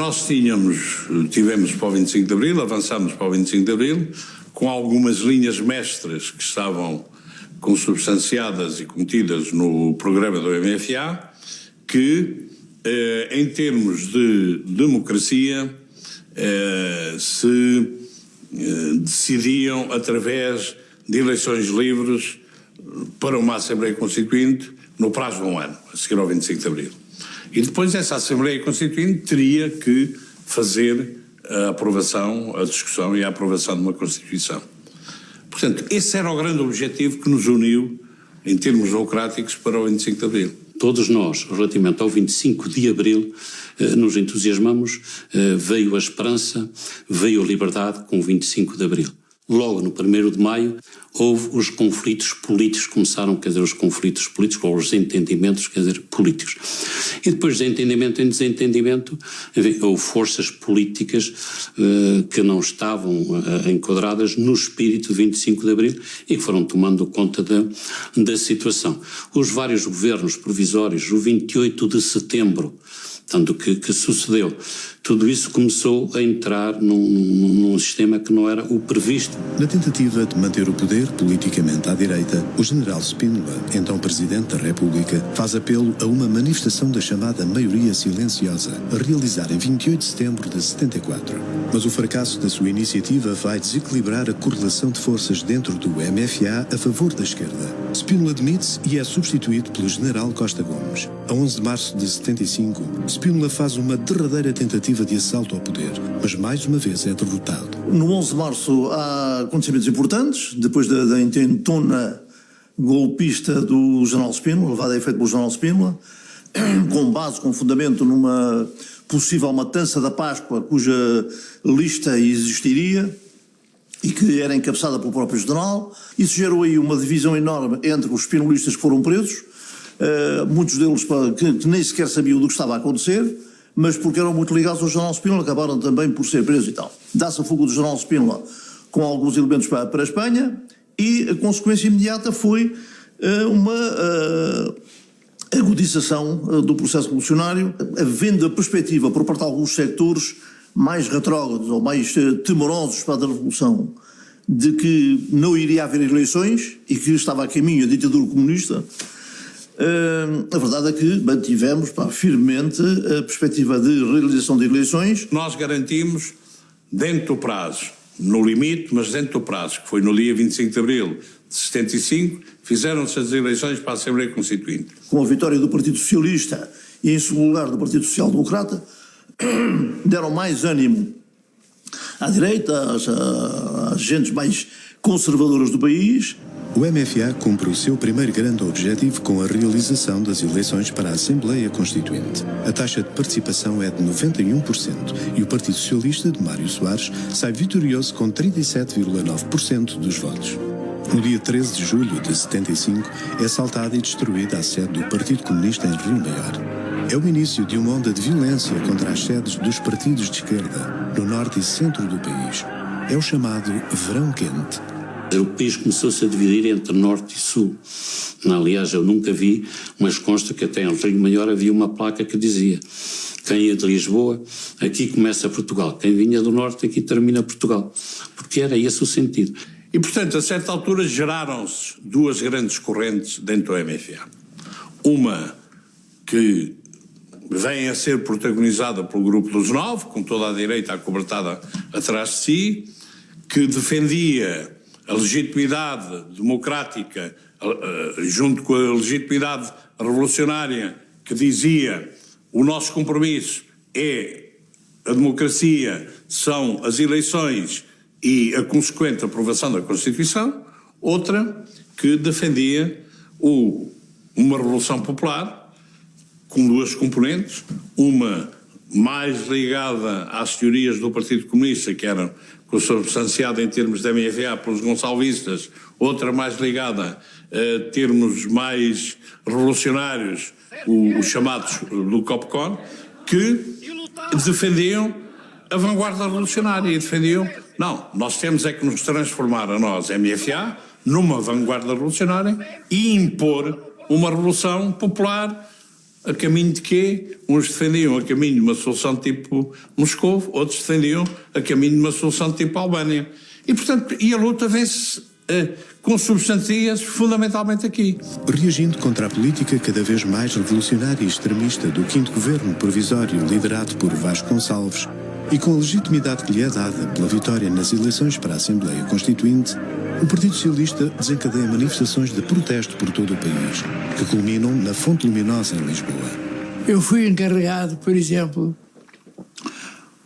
nós tivemos para o 25 de Abril, avançámos para o 25 de Abril, com algumas linhas mestras que estavam consubstanciadas e cometidas no programa do MFA, que, em termos de democracia, se decidiam através de eleições livres para uma Assembleia Constituinte no prazo de um ano, a seguir ao 25 de Abril. E depois essa Assembleia Constituinte teria que fazer a aprovação, a discussão e a aprovação de uma Constituição. Portanto, esse era o grande objetivo que nos uniu, em termos democráticos, para o 25 de Abril. Todos nós, relativamente ao 25 de Abril, nos entusiasmamos, veio a esperança, veio a liberdade com o 25 de Abril. Logo no 1º de Maio houve os conflitos políticos, começaram, os conflitos políticos ou os desentendimentos, políticos. E depois de entendimento em desentendimento, houve forças políticas que não estavam enquadradas no espírito do 25 de Abril e que foram tomando conta da situação. Os vários governos provisórios, o 28 de setembro, tanto que sucedeu, tudo isso começou a entrar num sistema que não era o previsto. Na tentativa de manter o poder politicamente à direita, o general Spínola, então Presidente da República, faz apelo a uma manifestação da chamada maioria silenciosa, a realizar em 28 de setembro de 74. Mas o fracasso da sua iniciativa vai desequilibrar a correlação de forças dentro do MFA a favor da esquerda. Spínola demite-se e é substituído pelo general Costa Gomes. A 11 de março de 75, Spínola faz uma derradeira tentativa de assalto ao poder, mas mais uma vez é derrotado. No 11 de março há acontecimentos importantes, depois da intentona golpista do general Spínola, levada a efeito pelo general Spínola, com fundamento numa possível matança da Páscoa, cuja lista existiria e que era encabeçada pelo próprio general. Isso gerou aí uma divisão enorme entre os spinolistas que foram presos, muitos deles que nem sequer sabiam do que estava a acontecer, mas porque eram muito ligados ao general Spínola, acabaram também por ser presos e tal. Dá-se a fuga do general Spínola com alguns elementos para a Espanha e a consequência imediata foi uma agudização do processo revolucionário, havendo a perspectiva por parte de alguns sectores mais retrógrados ou mais temorosos para a Revolução de que não iria haver eleições e que estava a caminho a ditadura comunista. A verdade é que mantivemos firmemente a perspectiva de realização de eleições. Nós garantimos, dentro do prazo, no limite, mas dentro do prazo, que foi no dia 25 de Abril de 75, fizeram-se as eleições para a Assembleia Constituinte. Com a vitória do Partido Socialista e, em segundo lugar, do Partido Social Democrata, deram mais ânimo à direita, às gentes mais conservadoras do país. O MFA cumpre o seu primeiro grande objetivo com a realização das eleições para a Assembleia Constituinte. A taxa de participação é de 91% e o Partido Socialista de Mário Soares sai vitorioso com 37,9% dos votos. No dia 13 de julho de 75, é assaltada e destruída a sede do Partido Comunista em Rio Maior. É o início de uma onda de violência contra as sedes dos partidos de esquerda, no norte e centro do país. É o chamado Verão Quente. O país começou-se a dividir entre norte e sul. Aliás, eu nunca vi, mas consta que até em Rio Maior havia uma placa que dizia: quem ia de Lisboa, aqui começa Portugal. Quem vinha do norte, aqui termina Portugal. Porque era esse o sentido. E, portanto, a certa altura geraram-se duas grandes correntes dentro do MFA. Uma que vem a ser protagonizada pelo Grupo dos Nove, com toda a direita acobertada atrás de si, que defendia a legitimidade democrática junto com a legitimidade revolucionária, que dizia: o nosso compromisso é a democracia, são as eleições e a consequente aprovação da Constituição. Outra que defendia uma revolução popular com duas componentes, uma mais ligada às teorias do Partido Comunista, que eram consubstanciada em termos da MFA pelos gonçalvistas, outra mais ligada a termos mais revolucionários, os chamados do COPCON, que defendiam a vanguarda revolucionária e defendiam: não, nós temos é que nos transformar a nós, MFA, numa vanguarda revolucionária e impor uma revolução popular A caminho de quê? Uns defendiam a caminho de uma solução tipo Moscovo, outros defendiam a caminho de uma solução tipo Albânia. E, portanto, a luta vence com substâncias fundamentalmente aqui. Reagindo contra a política cada vez mais revolucionária e extremista do 5º Governo Provisório liderado por Vasco Gonçalves e com a legitimidade que lhe é dada pela vitória nas eleições para a Assembleia Constituinte, o Partido Socialista desencadeia manifestações de protesto por todo o país, que culminam na Fonte Luminosa em Lisboa. Eu fui encarregado, por exemplo,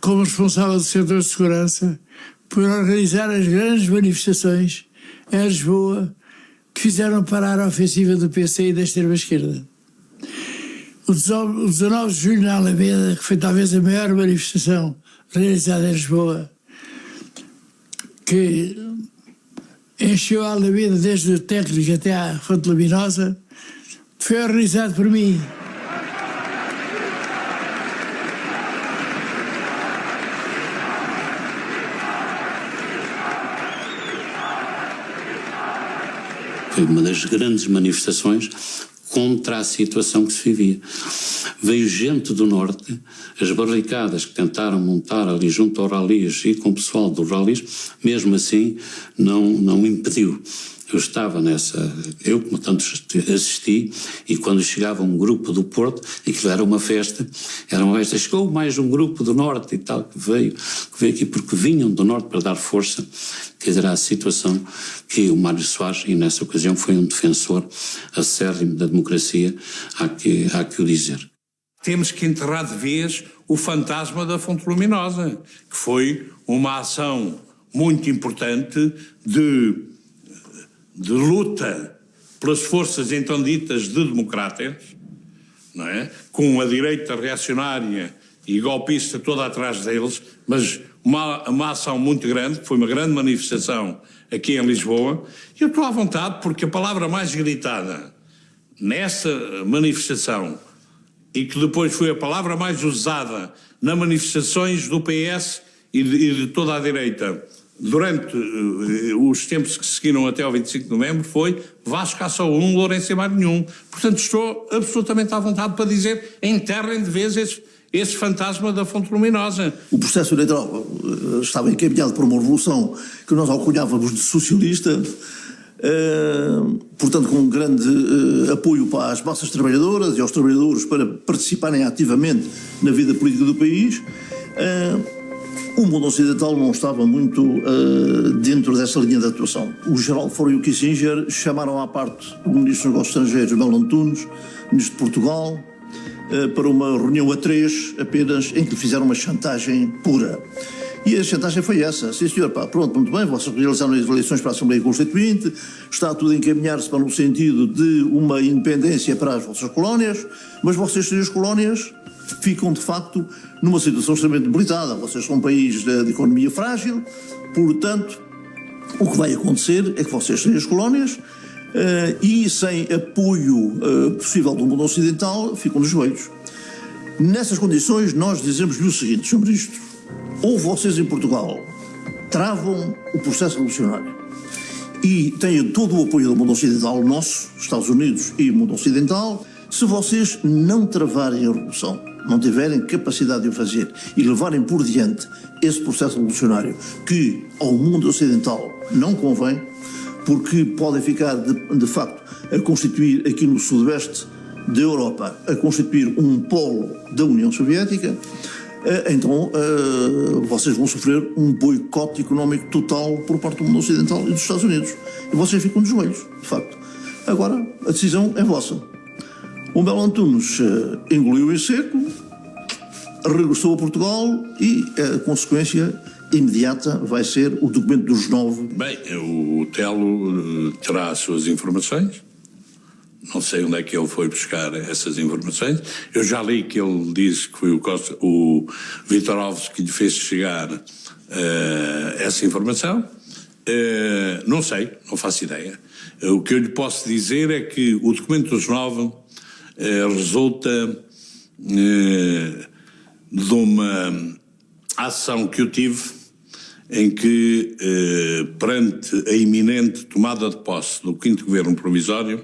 como responsável do setor de segurança, por organizar as grandes manifestações em Lisboa que fizeram parar a ofensiva do PC e da extrema-esquerda. O 19 de julho na Alameda, que foi talvez a maior manifestação realizada em Lisboa, que encheu a Alameda desde o técnico até à Fonte Luminosa, foi organizado por mim. Foi uma das grandes manifestações contra a situação que se vivia. Veio gente do Norte, as barricadas que tentaram montar ali junto ao Ralis e com o pessoal do Ralis, mesmo assim não impediu. Eu estava eu como tanto assisti, e quando chegava um grupo do Porto, aquilo era uma festa, chegou mais um grupo do Norte e tal, que veio aqui porque vinham do Norte para dar força, quer dizer, à situação que o Mário Soares, e nessa ocasião foi um defensor acérrimo da democracia, há que o dizer. Temos que enterrar de vez o fantasma da Fonte Luminosa, que foi uma ação muito importante de luta pelas forças então ditas de democratas, não é? Com a direita reacionária e golpista toda atrás deles, mas uma ação muito grande, que foi uma grande manifestação aqui em Lisboa. E eu estou à vontade porque a palavra mais gritada nessa manifestação e que depois foi a palavra mais usada nas manifestações do PS e de toda a direita durante os tempos que seguiram até ao 25 de novembro foi Vasco há só um, Lourenço em mais nenhum. Portanto, estou absolutamente à vontade para dizer enterrem de vez esse fantasma da Fonte Luminosa. O processo eleitoral estava encaminhado por uma revolução que nós alcunhávamos de socialista, portanto com um grande apoio para as massas trabalhadoras e aos trabalhadores para participarem ativamente na vida política do país. O mundo ocidental não estava muito dentro dessa linha de atuação. O Geraldo Ford e o Kissinger chamaram à parte o Ministro dos Negócios Estrangeiros, Melo Antunes, Ministro de Portugal, para uma reunião a 3 apenas, em que fizeram uma chantagem pura. E a chantagem foi essa: sim senhor, pronto, muito bem, vocês realizaram as eleições para a Assembleia Constituinte, está tudo a encaminhar-se para no sentido de uma independência para as vossas colónias, mas vocês têm as colónias ficam de facto numa situação extremamente debilitada. Vocês são um país de economia frágil, portanto o que vai acontecer é que vocês têm as colónias e sem apoio possível do mundo ocidental ficam nos joelhos. Nessas condições nós dizemos-lhe o seguinte, Sr. Ministro: ou vocês em Portugal travam o processo revolucionário e têm todo o apoio do mundo ocidental, nosso, Estados Unidos e mundo ocidental. Se vocês não travarem a revolução, não tiverem capacidade de o fazer e levarem por diante esse processo revolucionário que ao mundo ocidental não convém, porque podem ficar de facto a constituir aqui no sudoeste da Europa, a constituir um polo da União Soviética, então vocês vão sofrer um boicote económico total por parte do mundo ocidental e dos Estados Unidos. E vocês ficam de joelhos, de facto. Agora, a decisão é vossa. O Melo Antunes engoliu em seco, regressou a Portugal e a consequência imediata vai ser o documento dos 9. Bem, o Telo terá as suas informações. Não sei onde é que ele foi buscar essas informações. Eu já li que ele diz que foi o Vítor Alves que lhe fez chegar essa informação. Não sei, não faço ideia. O que eu lhe posso dizer é que o documento dos 9 resulta de uma ação que eu tive em que, perante a iminente tomada de posse do 5º Governo Provisório,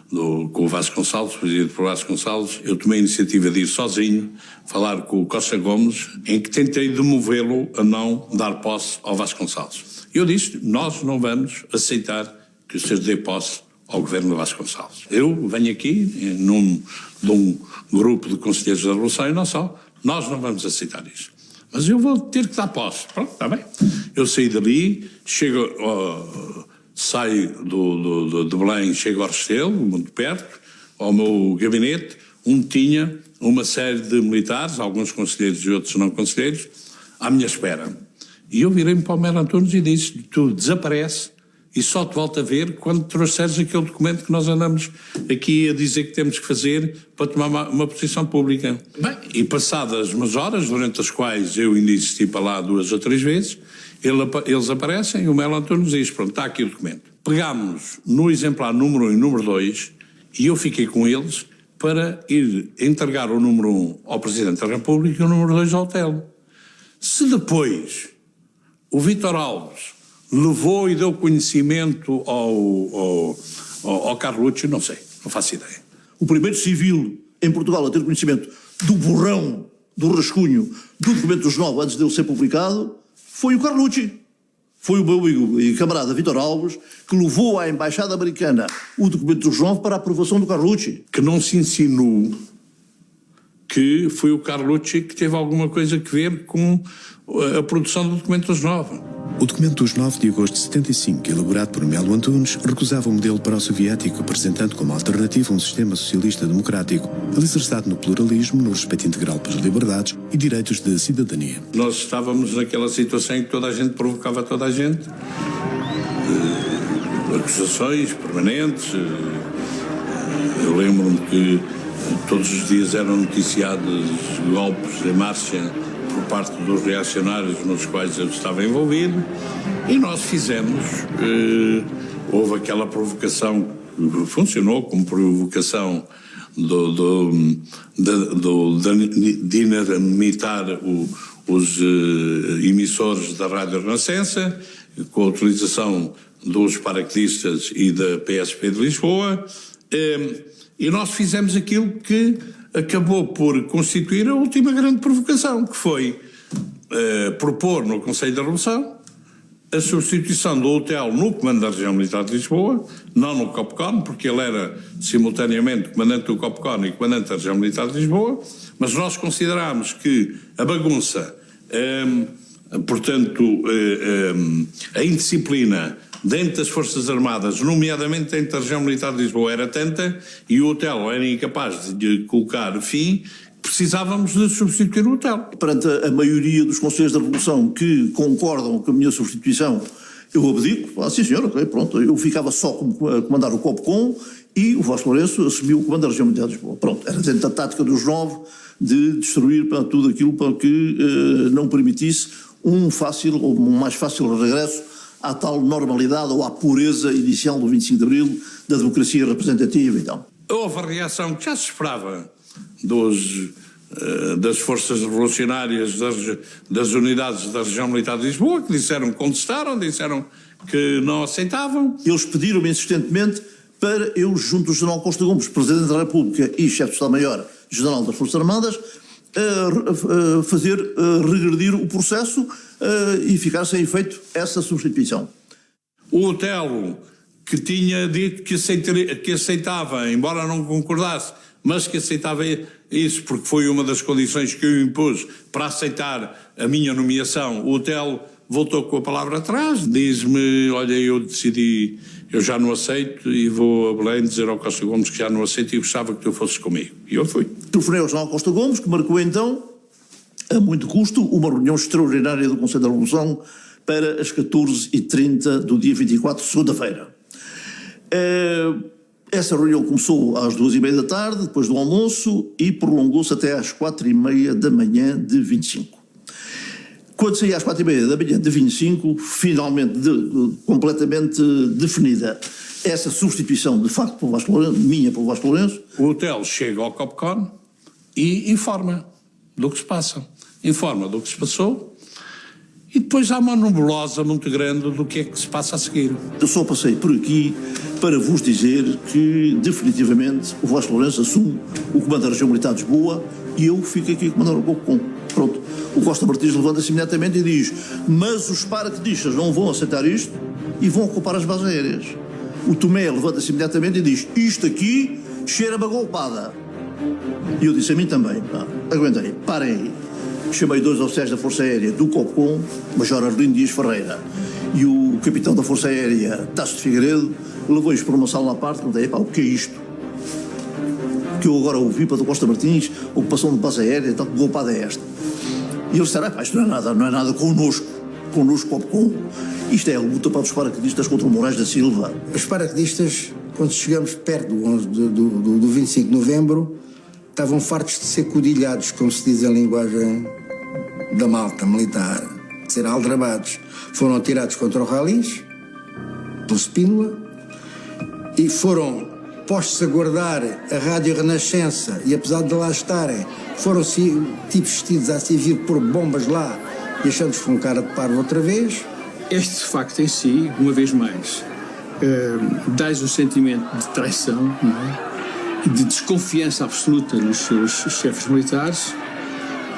com o Vasconcelos, presidido por Vasconcelos, eu tomei a iniciativa de ir sozinho falar com o Costa Gomes, em que tentei demovê-lo a não dar posse ao Vasconcelos. Eu disse, nós não vamos aceitar que o senhor dê posse ao governo de Vasconcelos. Eu venho aqui de um grupo de conselheiros da Revolução e não só, nós não vamos aceitar isso. Mas eu vou ter que dar posse. Pronto, está bem. Eu saí dali, saio de Belém, chego ao Restelo, muito perto, ao meu gabinete, onde tinha uma série de militares, alguns conselheiros e outros não conselheiros, à minha espera. E eu virei-me para o Melo Antunes e disse, tu desaparece e só te volto a ver quando trouxeres aquele documento que nós andamos aqui a dizer que temos que fazer para tomar uma posição pública. Bem, e passadas umas horas, durante as quais eu ainda insisti para lá 2 ou 3 vezes, eles aparecem e o Melo Antunes diz, pronto, está aqui o documento. Pegámos no exemplar número 1 e número 2 e eu fiquei com eles para ir entregar o número 1 ao Presidente da República e o número 2 ao Otelo. Se depois o Vítor Alves levou e deu conhecimento ao Carlucci, não sei, não faço ideia. O primeiro civil em Portugal a ter conhecimento do borrão, do rascunho, do documento dos 9 antes dele ser publicado, foi o Carlucci. Foi o meu amigo e camarada Vítor Alves que levou à Embaixada Americana o documento dos 9 para a aprovação do Carlucci. Que não se insinuou que foi o Carlucci que teve alguma coisa a ver com a produção do documento dos 9. O documento dos 9 de agosto de 75, elaborado por Melo Antunes, recusava o modelo pró-soviético, apresentando como alternativa um sistema socialista democrático, alicerçado no pluralismo, no respeito integral pelas liberdades e direitos de cidadania. Nós estávamos naquela situação em que toda a gente provocava toda a gente, acusações permanentes. Eu lembro-me que todos os dias eram noticiados golpes em marcha por parte dos reacionários nos quais eu estava envolvido, e nós fizemos, houve aquela provocação, funcionou como provocação de dinamitar os emissores da Rádio Renascença, com a utilização dos paraquedistas e da PSP de Lisboa, e nós fizemos aquilo que acabou por constituir a última grande provocação, que foi propor no Conselho da Revolução a substituição do Otelo no Comando da Região Militar de Lisboa, não no COPCON, porque ele era simultaneamente comandante do COPCON e comandante da Região Militar de Lisboa, mas nós considerámos que a bagunça, portanto, a indisciplina dentro das Forças Armadas, nomeadamente dentro da Região Militar de Lisboa, era tanta, e o Otelo era incapaz de colocar fim, precisávamos de substituir o Otelo. Perante a maioria dos conselheiros da Revolução que concordam com a minha substituição, eu abdico, sim senhor, ok, pronto, eu ficava só a comandar o COPCON e o Vasco Lourenço assumiu o comando da Região Militar de Lisboa. Pronto, era dentro da tática dos 9 de destruir tudo aquilo para que não permitisse um mais fácil regresso à tal normalidade ou à pureza inicial do 25 de Abril da democracia representativa e tal. Houve a reação que já se esperava das forças revolucionárias das unidades da Região Militar de Lisboa, que disseram que contestaram, disseram que não aceitavam. Eles pediram-me insistentemente para eu, junto do General Costa Gomes, Presidente da República e Chefe de Estado-Maior General das Forças Armadas, fazer regredir o processo e ficar sem efeito essa substituição. O Otelo, que tinha dito que aceitava, embora não concordasse, mas que aceitava isso porque foi uma das condições que eu impus para aceitar a minha nomeação, o Otelo voltou com a palavra atrás, diz-me, olha, eu decidi, eu já não aceito e vou a Belém dizer ao Costa Gomes que já não aceito e gostava que tu fosses comigo. E eu fui. Telefonei ao General Costa Gomes, que marcou então, a muito custo, uma reunião extraordinária do Conselho da Revolução para as 14h30 do dia 24, segunda-feira. Essa reunião começou às 2h30 da tarde, depois do almoço, e prolongou-se até às 4h30 da manhã de 25. Quando saí às 4h30 da manhã de 25, finalmente completamente definida essa substituição, de facto, pelo Vasco Lourenço, minha pelo Vasco Lourenço. O Otelo chega ao COPCON e informa do que se passa. Informa do que se passou e e depois há uma nebulosa muito grande do que é que se passa a seguir. Eu só passei por aqui para vos dizer que, definitivamente, o Vasco Lourenço assume o comando da região militar de Lisboa e eu fico aqui a comandar o COPCOM. Pronto. O Costa Martins levanta-se imediatamente e diz: mas os paraquedistas não vão aceitar isto e vão ocupar as bases aéreas. O Tomé levanta-se imediatamente e diz: isto aqui cheira-me a golpada. E eu disse a mim também: aguentei, parem aí. Chamei 2 oficiais da Força Aérea do COPCOM, Major Arlindo Dias Ferreira, e o capitão da Força Aérea, Tasso de Figueiredo, levou-os para uma sala à parte e perguntei: o que é isto? Que eu agora ouvi para do Costa Martins, ocupação de base aérea, tal, que golpada é esta? E eles disseram: isto não é nada connosco COPCOM. Isto é a luta para os paraquedistas contra o Moraes da Silva. Os paraquedistas, quando chegamos perto do 25 de novembro, estavam fartos de ser codilhados, como se diz em linguagem da malta militar, de ser aldrabados. Foram atirados contra o Ralis, pelo Spínola, e foram postos a guardar a Rádio Renascença, e apesar de lá estarem, foram tipo vestidos a servir por bombas lá, deixando-os com cara de parvo outra vez. Este facto em si, uma vez mais, dá-lhes um sentimento de traição, não é? De desconfiança absoluta nos seus chefes militares,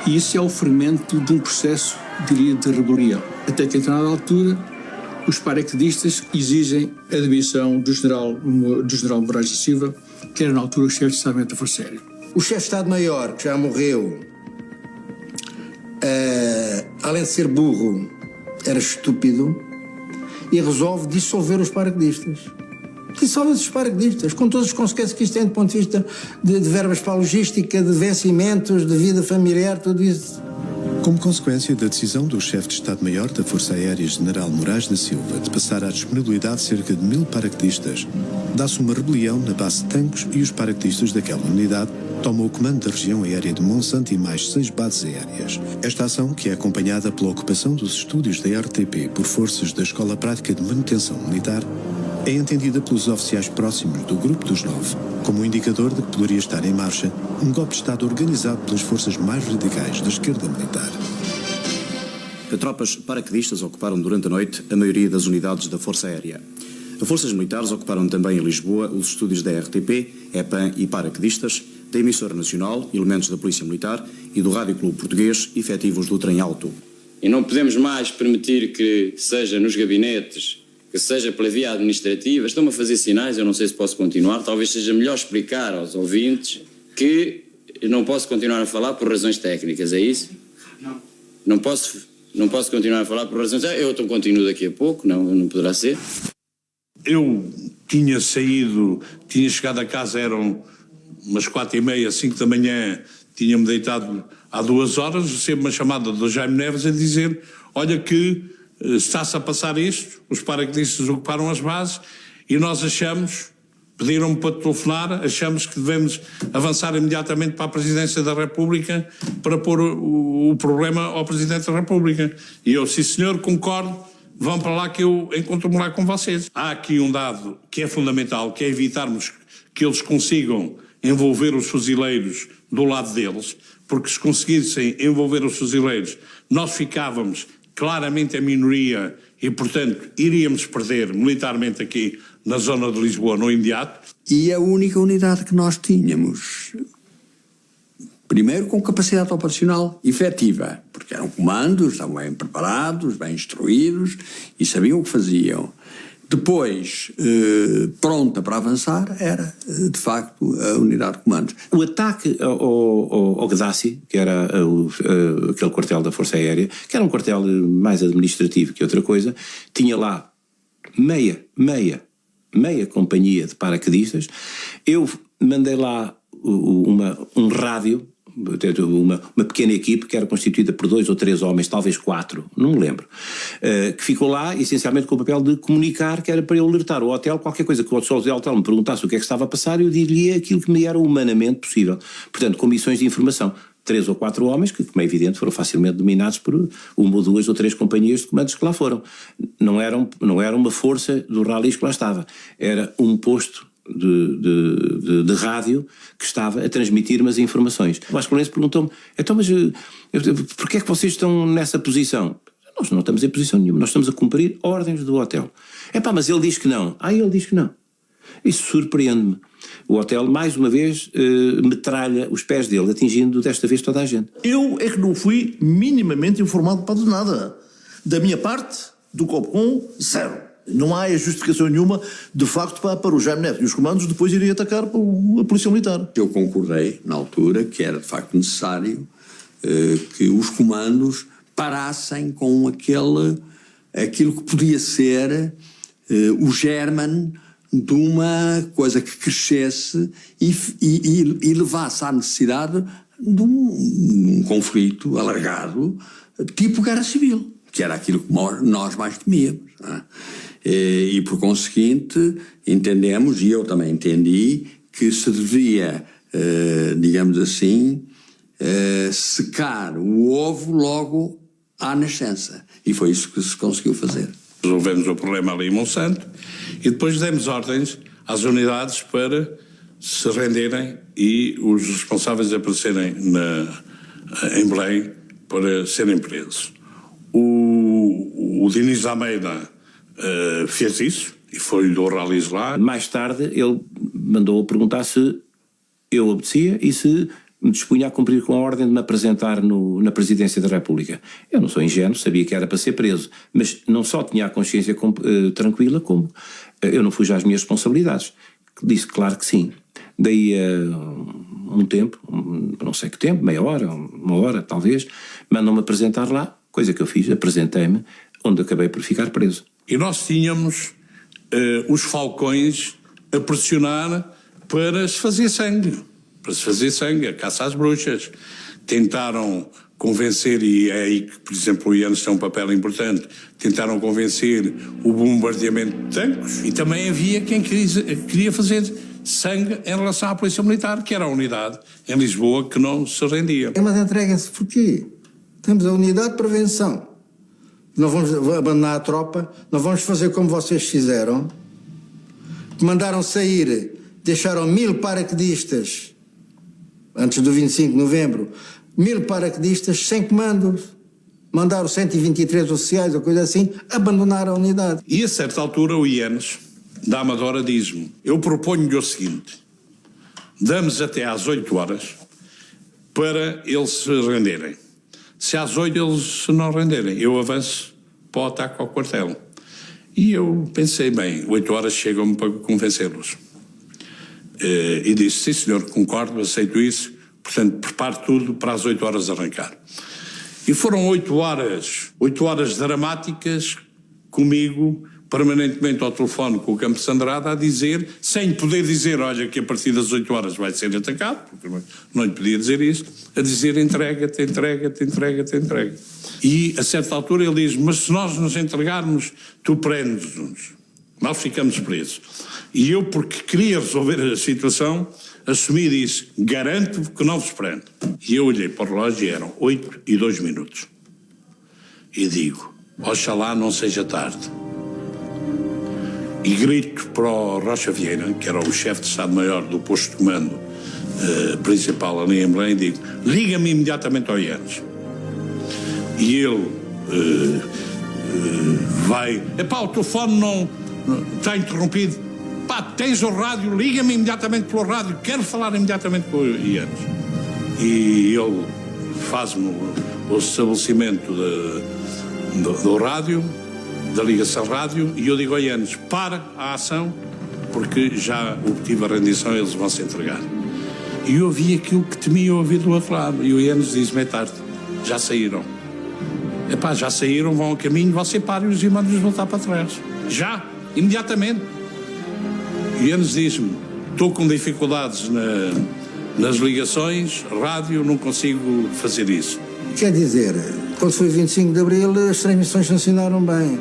e isso é o fermento de um processo, diria, de rebelião. Até que, a determinada altura, os paraquedistas exigem a demissão do general Moraes da Silva, que era na altura o chefe de Estado-Maior da Força Aérea. O chefe de Estado-Maior, que já morreu, além de ser burro, era estúpido, e resolve dissolver os paraquedistas. Dissolve-se os paraquedistas, com todas as consequências que isto tem do ponto de vista de verbas para a logística, de vencimentos, de vida familiar, tudo isso. Como consequência da decisão do chefe de Estado-Maior da Força Aérea, General Moraes da Silva, de passar à disponibilidade de cerca de 1000 paraquedistas, dá-se uma rebelião na base de Tancos e os paraquedistas daquela unidade tomam o comando da região aérea de Monsanto e mais 6 bases aéreas. Esta ação, que é acompanhada pela ocupação dos estúdios da RTP por forças da Escola Prática de Manutenção Militar, é entendida pelos oficiais próximos do Grupo dos 9 como um indicador de que poderia estar em marcha um golpe de Estado organizado pelas forças mais radicais da esquerda militar. Tropas paraquedistas ocuparam durante a noite a maioria das unidades da Força Aérea. As forças militares ocuparam também em Lisboa os estúdios da RTP, EPAM e paraquedistas, da emissora nacional, elementos da Polícia Militar e do Rádio Clube Português, efetivos do Trem Alto. E não podemos mais permitir que seja nos gabinetes, que seja pela via administrativa. Estão-me a fazer sinais, eu não sei se posso continuar. Talvez seja melhor explicar aos ouvintes que eu não posso continuar a falar por razões técnicas, é isso? Não posso continuar a falar por razões técnicas. Eu continuo daqui a pouco, não poderá ser. Eu tinha chegado a casa, eram umas 4h30, 5 da manhã, tinha-me deitado há 2 horas, recebo uma chamada do Jaime Neves a dizer: olha que está-se a passar isto, os paraquedistas ocuparam as bases e nós pediram-me para telefonar, achamos que devemos avançar imediatamente para a Presidência da República para pôr o problema ao Presidente da República. E eu: sim senhor, concordo, vão para lá que eu encontro-me lá com vocês. Há aqui um dado que é fundamental, que é evitarmos que eles consigam envolver os fuzileiros do lado deles, porque se conseguissem envolver os fuzileiros, nós ficávamos claramente a minoria e, portanto, iríamos perder militarmente aqui na zona de Lisboa no imediato. E a única unidade que nós tínhamos, primeiro com capacidade operacional efetiva, porque eram comandos, estavam bem preparados, bem instruídos e sabiam o que faziam. Depois, pronta para avançar, era, de facto, a unidade de comandos. O ataque ao Gaddafi, que era aquele quartel da Força Aérea, que era um quartel mais administrativo que outra coisa, tinha lá meia companhia de paraquedistas. Eu mandei lá um rádio, uma pequena equipe que era constituída por 2 ou 3 homens, talvez 4, não me lembro, que ficou lá essencialmente com o papel de comunicar, que era para eu alertar o hotel, qualquer coisa que o hotel me perguntasse o que é que estava a passar, eu diria aquilo que me era humanamente possível. Portanto, com missões de informação. 3 ou 4 homens que, como é evidente, foram facilmente dominados por 1 ou 2 ou 3 companhias de comandos que lá foram. Não era uma força do Ralis que lá estava, era um posto de rádio que estava a transmitir-me as informações. O Vasco Lourenço perguntou-me: então, mas porquê é que vocês estão nessa posição? Nós não estamos em posição nenhuma, nós estamos a cumprir ordens do hotel. Mas ele diz que não. Ele diz que não. Isso surpreende-me. O hotel, mais uma vez, metralha os pés dele, atingindo desta vez toda a gente. Eu é que não fui minimamente informado para de nada. Da minha parte, do Copcom, zero. Não há justificação nenhuma, de facto, para o Jaime Neves e os comandos depois irem atacar a Polícia Militar. Eu concordei, na altura, que era de facto necessário que os comandos parassem com aquilo que podia ser o germen de uma coisa que crescesse e levasse à necessidade de um conflito alargado, tipo guerra civil, que era aquilo que nós mais temíamos. Não é? E, por conseguinte, entendemos, e eu também entendi, que se devia, digamos assim, secar o ovo logo à nascença. E foi isso que se conseguiu fazer. Resolvemos o problema ali em Monsanto e depois demos ordens às unidades para se renderem e os responsáveis aparecerem em Belém para serem presos. O Diniz Almeida fez isso e foi-lhe do Ralis lá. Mais tarde ele mandou perguntar se eu obedecia e se me dispunha a cumprir com a ordem de me apresentar na Presidência da República. Eu não sou ingênuo, sabia que era para ser preso, mas não só tinha a consciência tranquila, como eu não fujo às minhas responsabilidades. Disse claro que sim. Daí a um tempo, não sei que tempo, meia hora, uma hora talvez, mandam-me apresentar lá, coisa que eu fiz, apresentei-me, onde acabei por ficar preso. E nós tínhamos os falcões a pressionar para se fazer sangue. Para se fazer sangue, a caça às bruxas. Tentaram convencer, e é aí que, por exemplo, o Ianes tem um papel importante, tentaram convencer o bombardeamento de tanques, e também havia quem queria fazer sangue em relação à Polícia Militar, que era a unidade em Lisboa que não se rendia. Mas entreguem-se porquê? Temos a unidade de prevenção. Não vamos abandonar a tropa, não vamos fazer como vocês fizeram, que mandaram sair, deixaram 1000 paraquedistas antes do 25 de novembro, 1000 paraquedistas sem comandos, mandaram 123 oficiais ou coisa assim, abandonaram a unidade. E a certa altura o Ianes, da Amadora, diz-me: eu proponho-lhe o seguinte, damos até às 8 horas para eles se renderem. Se às 8 eles se não renderem, eu avanço para o ataque ao quartel. E eu pensei, bem, 8 horas chegam-me para convencê-los. E disse, sim senhor, concordo, aceito isso, portanto preparo tudo para às 8 horas arrancar. E foram 8 horas dramáticas comigo, permanentemente ao telefone com o Campos Andrade, a dizer, sem poder dizer, olha que a partir das 8 horas vai ser atacado, porque não lhe podia dizer isso, a dizer entrega-te, entrega-te, entrega-te, entrega. E a certa altura ele diz, mas se nós nos entregarmos, tu prendes-nos. Nós ficamos presos. E eu, porque queria resolver a situação, assumi e disse, garanto que não vos prendo. E eu olhei para o relógio e eram 8:02. E digo, oxalá não seja tarde. E grito para o Rocha Vieira, que era o chefe de Estado-Maior do posto de comando principal ali em Belém, e digo, liga-me imediatamente ao Ianes. E ele vai, o telefone não está interrompido. Tens o rádio, liga-me imediatamente pelo rádio, quero falar imediatamente com o Ianes. E ele faz-me o estabelecimento do rádio, da ligação rádio, e eu digo ao Ianes, para a ação, porque já obtive a rendição e eles vão se entregar. E eu ouvi aquilo que temia ouvir do outro lado, e o Ianes diz-me, é tarde, já saíram. Já saíram, vão a caminho, você para-os e manda-os voltar para trás. Já, imediatamente. E Ianes diz-me, estou com dificuldades nas ligações, rádio, não consigo fazer isso. Quer dizer, quando foi 25 de Abril, as transmissões funcionaram bem.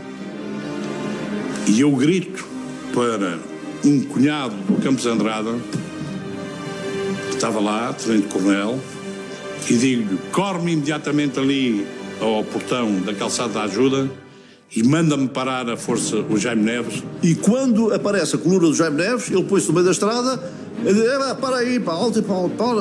E eu grito para um cunhado do Campos Andrade, que estava lá, tenente-coronel, e digo-lhe, corre-me imediatamente ali ao portão da calçada da ajuda e manda-me parar a força o Jaime Neves. E quando aparece a coluna do Jaime Neves, ele põe-se no meio da estrada e diz, para aí, para alto e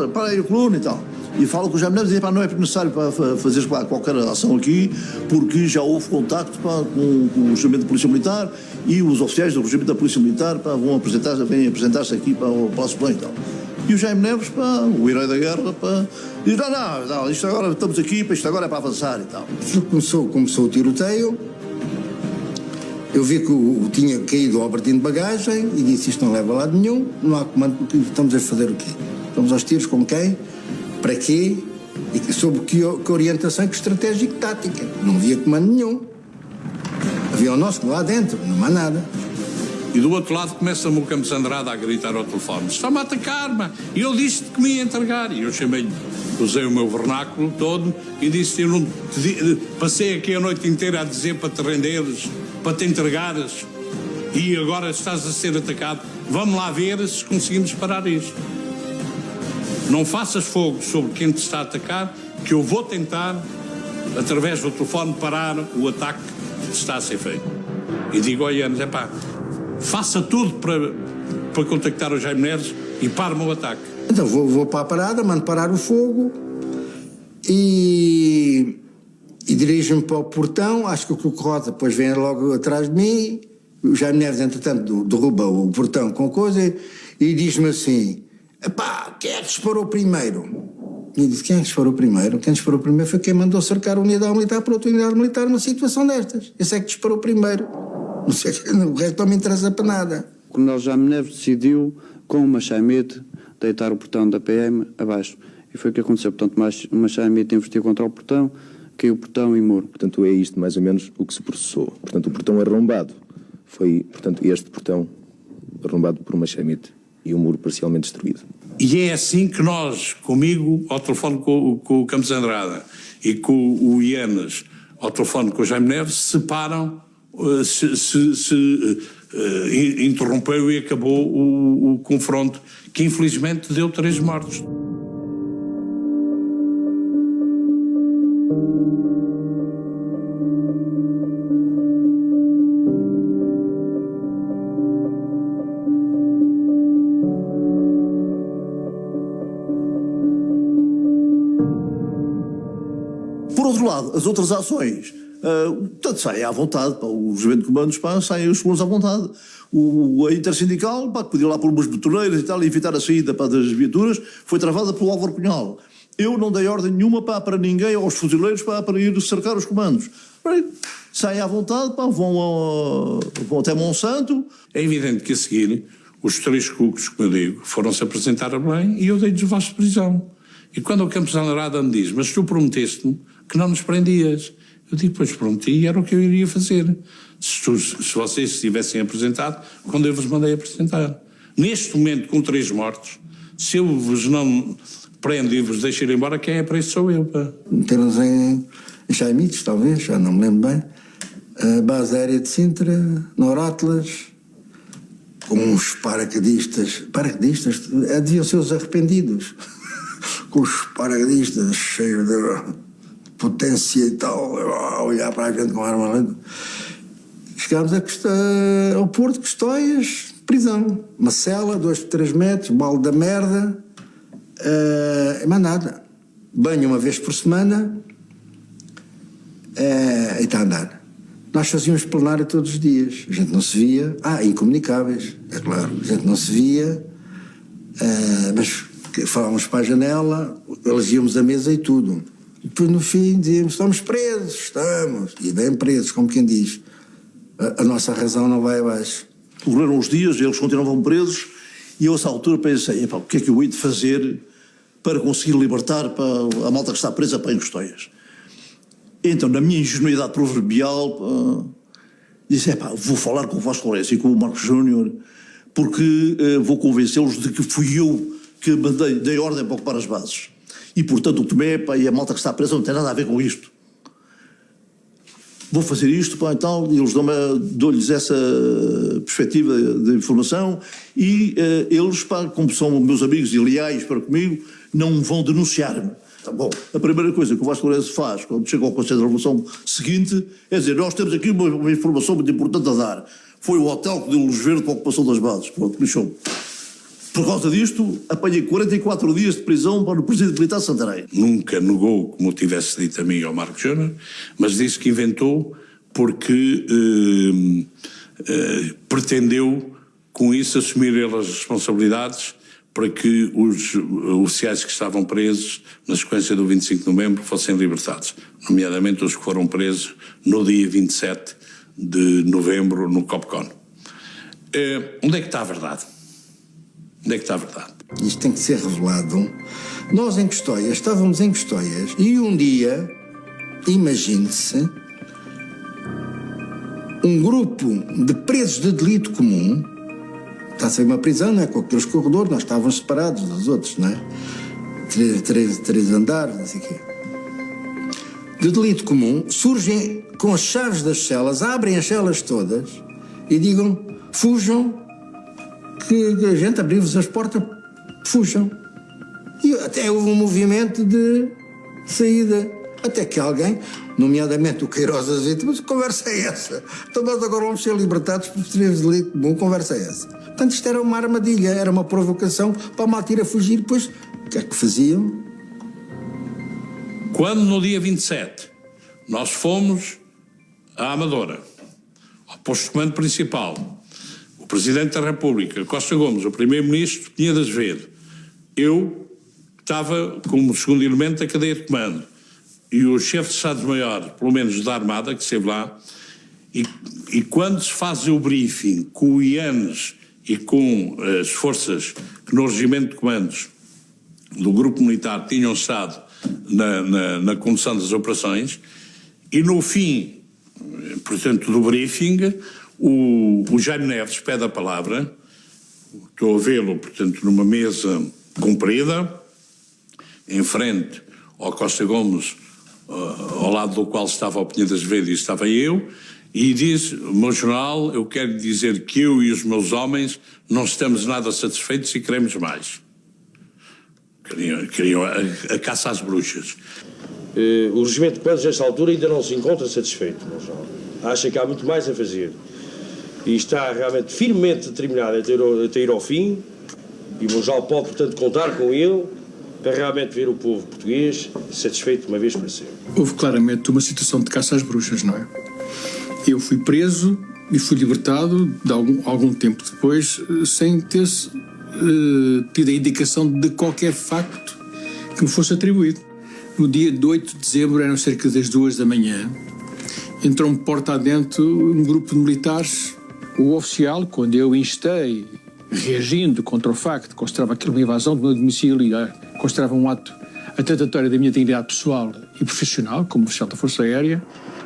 para aí a coluna e tal. E falo com o Jaime Neves e diz, pá, não é necessário para fazer qualquer ação aqui, porque já houve contacto, pá, com o Regimento da Polícia Militar e os oficiais do Regimento da Polícia Militar, pá, vêm apresentar-se aqui para o Palácio Belém e tal. E o Jaime Neves, pá, o herói da guerra, pá, diz, não, isto agora estamos aqui, pá, isto agora é para avançar e tal. Começou o tiroteio. Eu vi que tinha caído o Albertino de bagagem e disse, isto não leva a lado nenhum, não há comando, porque estamos a fazer o quê? Estamos aos tiros com quem? Para quê? E sobre que orientação, que estratégia e que tática? Não havia comando nenhum. Havia o nosso lá dentro, não há nada. E do outro lado começa-me o Campos Andrade a gritar ao telefone, está-me a atacar-me, e eu disse-te que me ia entregar. E eu chamei-lhe, usei o meu vernáculo todo e disse, eu não passei aqui a noite inteira a dizer para te renderes, para te entregares, e agora estás a ser atacado. Vamos lá ver se conseguimos parar isto. Não faças fogo sobre quem te está a atacar, que eu vou tentar, através do telefone, parar o ataque que está a ser feito. E digo ao Ianes, faça tudo para contactar o Jaime Neves e pare-me o ataque. Então vou para a parada, mando parar o fogo e dirijo-me para o portão. Acho que o Cuco Rosa depois vem logo atrás de mim. O Jaime Neves, entretanto, derruba o portão com coisa e diz-me assim, quem é que disparou primeiro? E eu disse, quem é que disparou primeiro? Quem disparou primeiro foi quem mandou cercar a unidade militar por outra unidade militar numa situação destas. Esse é que disparou primeiro. Não sei, o resto não me interessa para nada. O Coronel Jaime Neves decidiu, com uma chaimete, deitar o portão da PM abaixo. E foi o que aconteceu. Portanto, uma chaimete investiu contra o portão, caiu o portão e muro. Portanto, é isto mais ou menos o que se processou. Portanto, o portão arrombado foi, portanto, este portão arrombado por uma chaimete e o muro parcialmente destruído. E é assim que nós, comigo, ao telefone com o Campos Andrade e com o Ianes, ao telefone com o Jaime Neves, separam, interrompeu e acabou o confronto, que infelizmente deu 3 mortos. Por outro lado, as outras ações, portanto, saem à vontade, o Regimento de Comandos, saem os colonos à vontade. A Intersindical, que podia lá pôr umas betoreiras e tal, e evitar a saída das viaturas, foi travada pelo Álvaro Cunhal. Eu não dei ordem nenhuma para ninguém, aos fuzileiros, para ir cercar os comandos. Saem à vontade, vão até Monsanto. É evidente que a seguir, os 3 cucos, como eu digo, foram-se apresentar a Belém e eu dei-lhes voz de prisão. E quando o Campos Andrade me diz, mas tu prometeste-me que não nos prendias. Eu digo, pois prometi e era o que eu iria fazer. Se vocês se tivessem apresentado, quando eu vos mandei apresentar. Neste momento, com 3 mortos, se eu vos não prendo e vos deixo ir embora, quem é preso sou eu. Temos em Chaimites, talvez, já não me lembro bem, a base aérea de Sintra, Noratlas, com uns paraquedistas, deviam ser os arrependidos, com os paraquedistas cheios de potência e tal, a olhar para a gente com arma lenta. Chegámos ao Porto de Custóias, prisão, uma cela, 2 por 3 metros, balde da merda, mais nada. Banho uma vez por semana e está a andar. Nós fazíamos plenário todos os dias, a gente não se via, incomunicáveis, é claro, a gente não se via, mas falávamos para a janela, elegíamos a mesa e tudo. Depois no fim dizíamos, estamos presos, estamos, e bem presos, como quem diz, a nossa razão não vai abaixo. Correram os dias, eles continuavam presos, e eu a essa altura pensei, o que é que eu hei de fazer para conseguir libertar a malta que está presa em Custóias? Então, na minha ingenuidade proverbial, disse, vou falar com o Vasco Lourenço e com o Marcos Júnior, porque vou convencê-los de que fui eu que dei ordem para ocupar as bases. E, portanto, o Tomé e a malta que está presa não tem nada a ver com isto. Vou fazer isto, e tal, e eles dou-lhes essa perspectiva de informação e eles, como são meus amigos e leais para comigo, não vão denunciar-me. Bom, a primeira coisa que o Vasco Lourenço faz quando chega ao Conselho de Revolução seguinte é dizer, nós temos aqui uma informação muito importante a dar. Foi o hotel que deu luz verde para a ocupação das bases. Pronto, lixou. Por causa disto, apanhei 44 dias de prisão para o Presídio Militar de Santarém. Nunca negou, como tivesse dito a mim ao Marco Júnior, mas disse que inventou porque pretendeu, com isso, assumir ele as responsabilidades para que os oficiais que estavam presos na sequência do 25 de novembro fossem libertados, nomeadamente os que foram presos no dia 27 de novembro no Copcon. Onde é que está a verdade? Onde é que está a verdade? Isto tem que ser revelado. Nós em Custóias, estávamos em Custóias e um dia, imagine-se, um grupo de presos de delito comum, está a ser uma prisão, não é? Com aqueles corredores, nós estávamos separados dos outros, não é? Três andares, não sei o quê. De delito comum, surgem com as chaves das celas, abrem as celas todas e digam, fujam, que a gente abriu-vos as portas, fujam. E até houve um movimento de saída. Até que alguém, nomeadamente o Queiroz Azeite, mas que conversa é essa? Então nós agora vamos ser libertados por termos delito comum, conversa é essa? Portanto, isto era uma armadilha, era uma provocação para a malta ir a fugir. Depois, o que é que faziam? Quando no dia 27 nós fomos à Amadora, ao posto de comando principal, o Presidente da República, Costa Gomes, o Primeiro-Ministro, Pinheiro de Azevedo, eu estava como segundo elemento da cadeia de comando e o chefe de Estado-Maior, pelo menos da Armada, que esteve lá, e quando se faz o briefing com o IANES e com as forças que no regimento de comandos do Grupo Militar tinham estado na condução das operações, e no fim, portanto, do briefing, o Jaime Neves pede a palavra, estou a vê-lo, portanto, numa mesa comprida, em frente ao Costa Gomes, ao lado do qual estava o Pinheiro de Azevedo e estava eu, e diz, meu general, eu quero dizer que eu e os meus homens não estamos nada satisfeitos e queremos mais. Queriam a caça às bruxas. O regimento de comandos, nesta altura, ainda não se encontra satisfeito, meu general. Acha que há muito mais a fazer. E está realmente firmemente determinado a ir ao fim, e o meu general pode, portanto, contar com ele para realmente ver o povo português satisfeito de uma vez para sempre. Houve claramente uma situação de caça às bruxas, não é? Eu fui preso e fui libertado de algum tempo depois, sem ter tido a indicação de qualquer facto que me fosse atribuído. No dia de 8 de dezembro, eram cerca das 2 da manhã, entrou-me porta adentro um grupo de militares. O oficial, quando eu instei, reagindo contra o facto, considerava aquilo uma invasão do meu domicílio e considerava um ato atentatório da minha dignidade pessoal e profissional, como oficial da Força Aérea,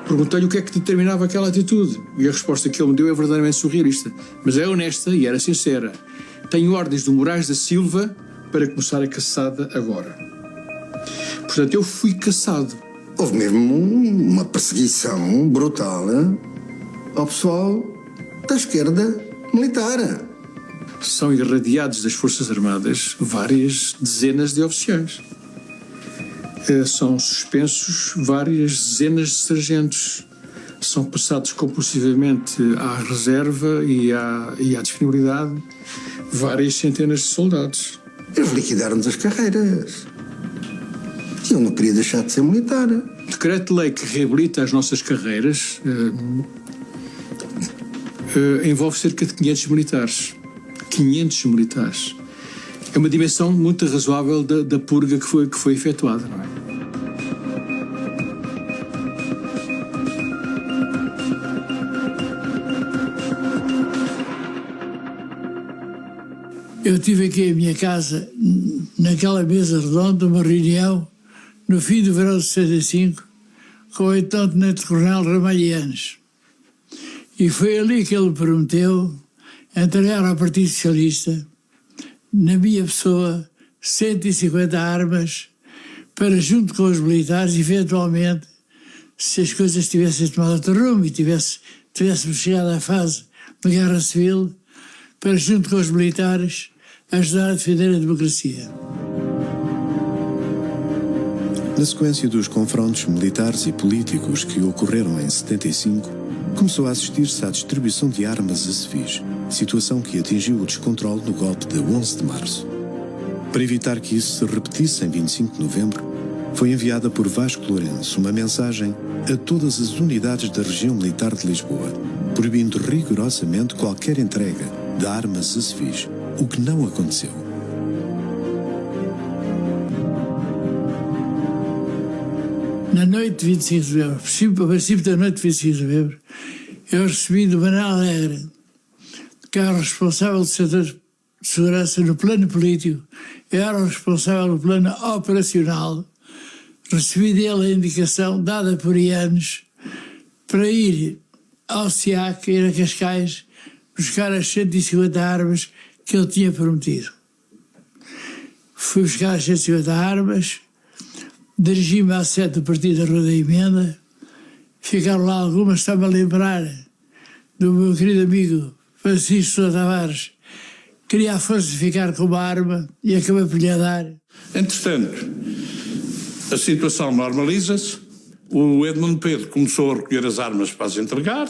perguntei-lhe o que é que determinava aquela atitude. E a resposta que ele me deu é verdadeiramente surrealista, mas é honesta e era sincera. Tenho ordens do Moraes da Silva para começar a caçada agora. Portanto, eu fui caçado. Houve mesmo uma perseguição brutal ao pessoal da esquerda militar. São irradiados das Forças Armadas várias dezenas de oficiais. São suspensos várias dezenas de sargentos. São passados compulsivamente à reserva e à disponibilidade várias centenas de soldados. Eles liquidaram-nos as carreiras. Eu não queria deixar de ser militar. O decreto-lei que reabilita as nossas carreiras envolve cerca de 500 militares. 500 militares. É uma dimensão muito razoável da purga que foi efetuada, não é? Eu tive aqui em minha casa, naquela mesa redonda, uma reunião, no fim do verão de 65, com o então tenente-coronel Ramalhianes. E foi ali que ele prometeu entregar ao Partido Socialista, na minha pessoa, 150 armas para, junto com os militares, eventualmente, se as coisas tivessem tomado outro rumo e tivéssemos chegado à fase de guerra civil, para, junto com os militares, ajudar a defender a democracia. Na sequência dos confrontos militares e políticos que ocorreram em 75, começou a assistir-se à distribuição de armas a civis. situação que atingiu o descontrole no golpe de 11 de março. Para evitar que isso se repetisse em 25 de novembro, foi enviada por Vasco Lourenço uma mensagem a todas as unidades da região militar de Lisboa, proibindo rigorosamente qualquer entrega de armas a civis, o que não aconteceu. Na noite de 25 de novembro, a princípio da noite de 25 de novembro, eu recebi do Manuel Alegre, que era o responsável do setor de segurança no plano político, eu era o responsável do plano operacional, recebi dele a indicação, dada por Ianes, para ir ao SIAC, ir a Cascais, buscar as 150 armas que ele tinha prometido. Fui buscar as 150 armas, dirigi-me à sede do Partido da Rua da Emenda, ficaram lá algumas, estava a lembrar do meu querido amigo Francisco Sousa Tavares, queria a força de ficar com uma arma e acabei por lhe dar. Entretanto, a situação normaliza-se, o Edmundo Pedro começou a recolher as armas para as entregar,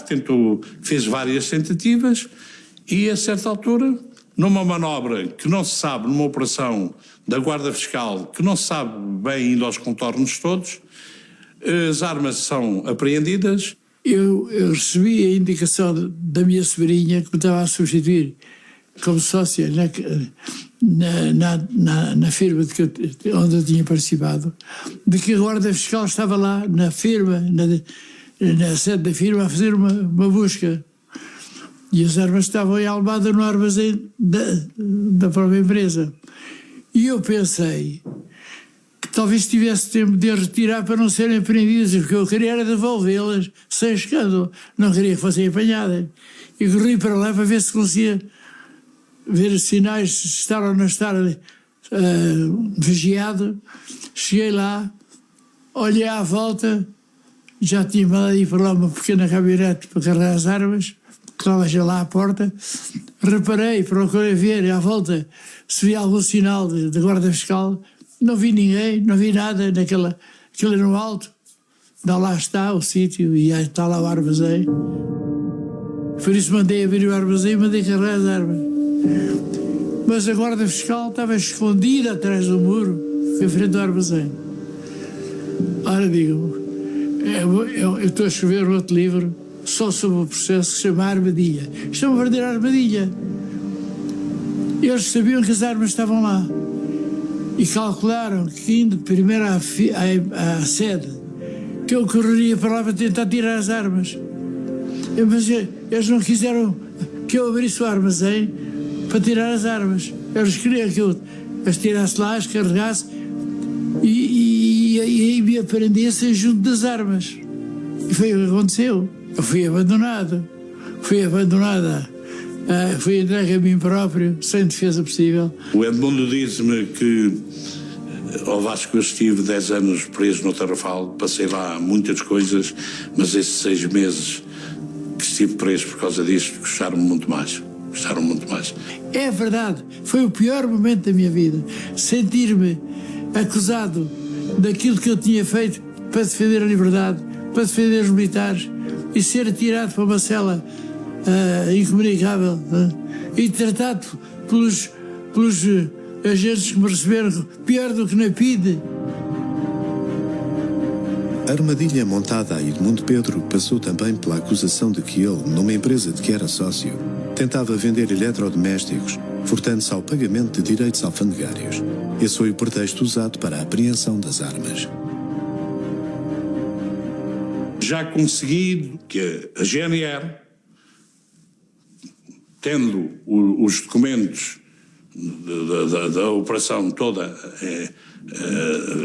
fez várias tentativas e, a certa altura, numa manobra que não se sabe, numa operação da Guarda Fiscal, que não se sabe bem ainda aos contornos todos, as armas são apreendidas. Eu recebi a indicação da minha sobrinha, que me estava a substituir como sócia na firma onde eu tinha participado, de que a Guarda Fiscal estava lá na firma, na sede da firma, a fazer uma busca. E as armas estavam em Almada no armazém da própria empresa. E eu pensei que talvez tivesse tempo de retirar para não serem apreendidas, porque eu queria era devolvê-las sem escândalo, não queria que fossem apanhadas. E corri para lá para ver se conseguia ver sinais, se estar ou não estar vigiado. Cheguei lá, olhei à volta, já tinha mandado ir para lá uma pequena caminhonete para carregar as armas, que estava já lá à porta. Reparei, procurei ver à volta se via algum sinal de Guarda Fiscal. Não vi ninguém, não vi nada aquilo no alto. Não, lá está o sítio e aí está lá o armazém. Por isso mandei abrir o armazém e mandei carregar as armas. Mas a Guarda Fiscal estava escondida atrás do muro, em frente ao armazém. Ora, digo, eu estou a escrever outro livro só sobre o processo que se chama Armadilha. Isto é uma verdadeira armadilha. Eles sabiam que as armas estavam lá e calcularam que, indo primeiro à sede, que eu correria para lá para tentar tirar as armas. Mas eles não quiseram que eu abrisse o armazém para tirar as armas. Eles queriam que eu as tirasse lá, as carregasse e me aprendesse junto das armas. E foi o que aconteceu. Eu fui abandonada, fui entregue a mim próprio, sem defesa possível. O Edmundo diz-me que, ao Vasco, eu estive 10 anos preso no Tarrafal, passei lá muitas coisas, mas esses 6 meses que estive preso por causa disto custaram muito mais. É verdade, foi o pior momento da minha vida, sentir-me acusado daquilo que eu tinha feito para defender a liberdade, para defender os militares, e ser atirado para uma cela incomunicável e tratado pelos agentes que me receberam pior do que na PIDE. A armadilha montada a Edmundo Pedro passou também pela acusação de que ele, numa empresa de que era sócio, tentava vender eletrodomésticos, furtando-se ao pagamento de direitos alfandegários. Esse foi o pretexto usado para a apreensão das armas. Já consegui que a GNR, tendo os documentos da operação toda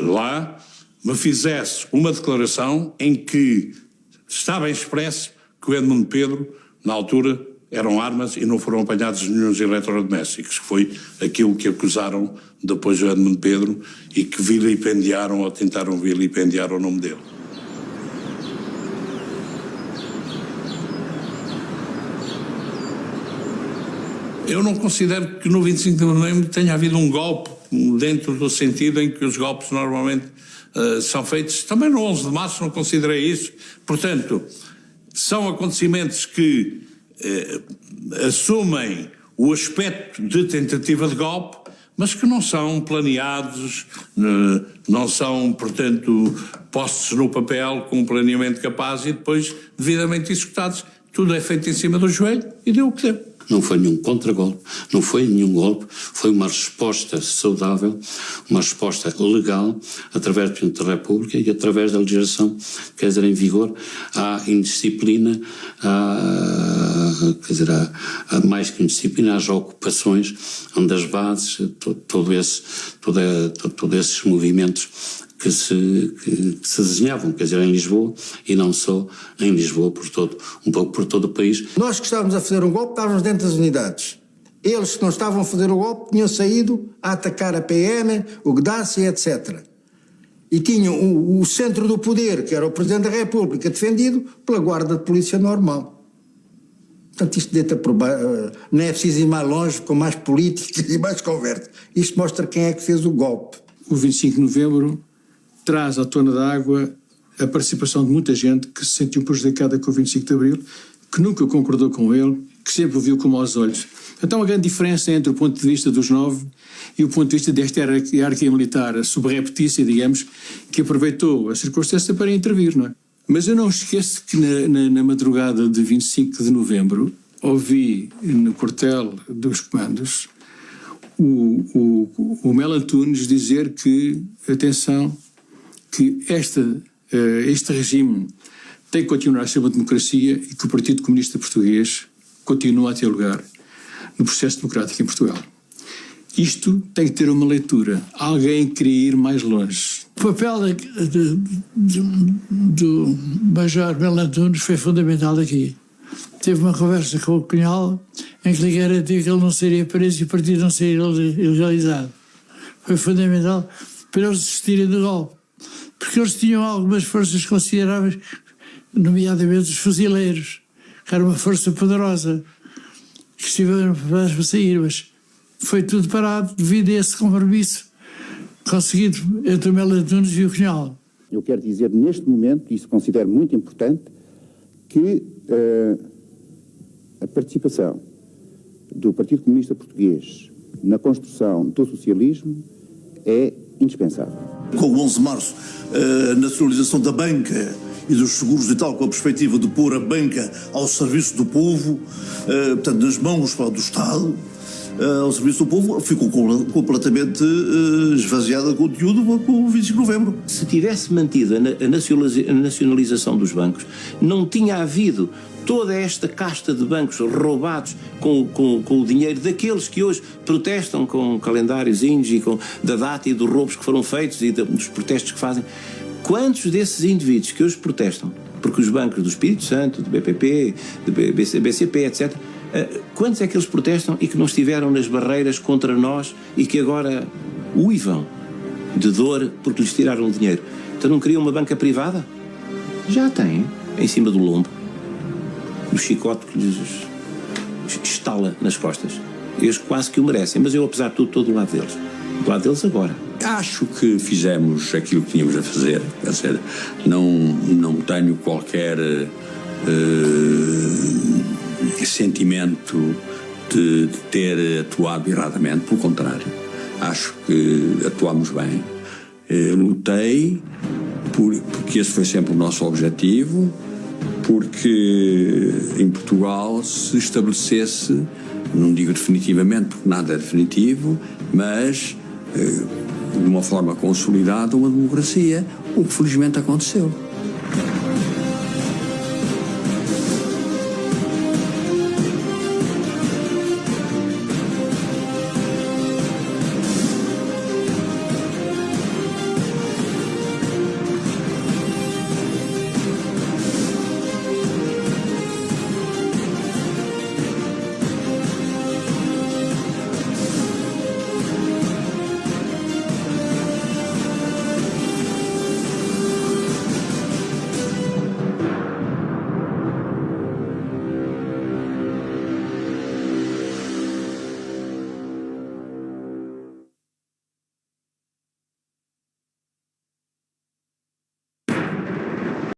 lá, me fizesse uma declaração em que estava expresso que o Edmundo Pedro, na altura, eram armas e não foram apanhados nenhum eletrodomésticos, que foi aquilo que acusaram depois o Edmundo Pedro e que vilipendiaram ou tentaram vilipendiar o nome dele. Eu não considero que no 25 de novembro tenha havido um golpe, dentro do sentido em que os golpes normalmente são feitos. Também no 11 de março não considerei isso. Portanto, são acontecimentos que assumem o aspecto de tentativa de golpe, mas que não são planeados, não são, portanto, postos no papel com um planeamento capaz e depois devidamente executados. Tudo é feito em cima do joelho e deu o que deu. Não foi nenhum contragolpe, não foi nenhum golpe, foi uma resposta saudável, uma resposta legal, através do Presidente da República e através da legislação, quer dizer, em vigor, à indisciplina, há mais que indisciplina, às ocupações, onde as bases, todos esses movimentos que se desenhavam, quer dizer, em Lisboa, e não só em Lisboa, um pouco por todo o país. Nós que estávamos a fazer um golpe estávamos dentro das unidades. Eles que não estavam a fazer o golpe tinham saído a atacar a PM, o Gdaci, etc. E tinham o centro do poder, que era o Presidente da República, defendido pela Guarda de Polícia normal. Portanto, isto deita por baixo, não é preciso ir mais longe, com mais política e mais conversa. Isto mostra quem é que fez o golpe. O 25 de novembro traz à tona d'água a participação de muita gente que se sentiu prejudicada com o 25 de Abril, que nunca concordou com ele, que sempre o viu com maus olhos. Então, há uma grande diferença entre o ponto de vista dos 9 e o ponto de vista desta hierarquia militar subreptícia, digamos, que aproveitou a circunstância para intervir, não é? Mas eu não esqueço que na madrugada de 25 de novembro ouvi no quartel dos comandos o Melo Antunes dizer que, atenção, que este regime tem que continuar a ser uma democracia e que o Partido Comunista Português continua a ter lugar no processo democrático em Portugal. Isto tem que ter uma leitura. Alguém queria ir mais longe. O papel do Major Melo Antunes foi fundamental aqui. Teve uma conversa com o Cunhal em que lhe garantiu que ele não seria preso e o partido não seria ilegalizado. Foi fundamental para eles desistirem do golpe. Porque eles tinham algumas forças consideráveis, nomeadamente os fuzileiros, que era uma força poderosa, que estiveram preparados para sair, mas foi tudo parado devido a esse compromisso conseguido entre o Melo Antunes e o Cunhal. Eu quero dizer neste momento, e isso considero muito importante, que a participação do Partido Comunista Português na construção do socialismo é indispensável. Com o 11 de março, a nacionalização da banca e dos seguros e tal, com a perspectiva de pôr a banca ao serviço do povo, portanto, nas mãos do Estado, ao serviço do povo, ficou completamente esvaziada de conteúdo com o 25 de novembro. Se tivesse mantido a nacionalização dos bancos, não tinha havido toda esta casta de bancos roubados com o dinheiro daqueles que hoje protestam com calendários índios e da data e dos roubos que foram feitos e dos protestos que fazem. Quantos desses indivíduos que hoje protestam, porque os bancos do Espírito Santo, do BPP, do BCP, etc., quantos é que eles protestam e que não estiveram nas barreiras contra nós e que agora uivam de dor porque lhes tiraram o dinheiro? Então não queriam uma banca privada? Já têm, em cima do lombo, do chicote que lhes estala nas costas. Eles quase que o merecem, mas eu, apesar de tudo, estou do lado deles. Do lado deles agora. Acho que fizemos aquilo que tínhamos a fazer. Quer dizer, não tenho qualquer sentimento de ter atuado erradamente. Pelo contrário, acho que atuámos bem. Lutei porque esse foi sempre o nosso objetivo, porque em Portugal se estabelecesse, não digo definitivamente porque nada é definitivo, mas de uma forma consolidada uma democracia, o que felizmente aconteceu.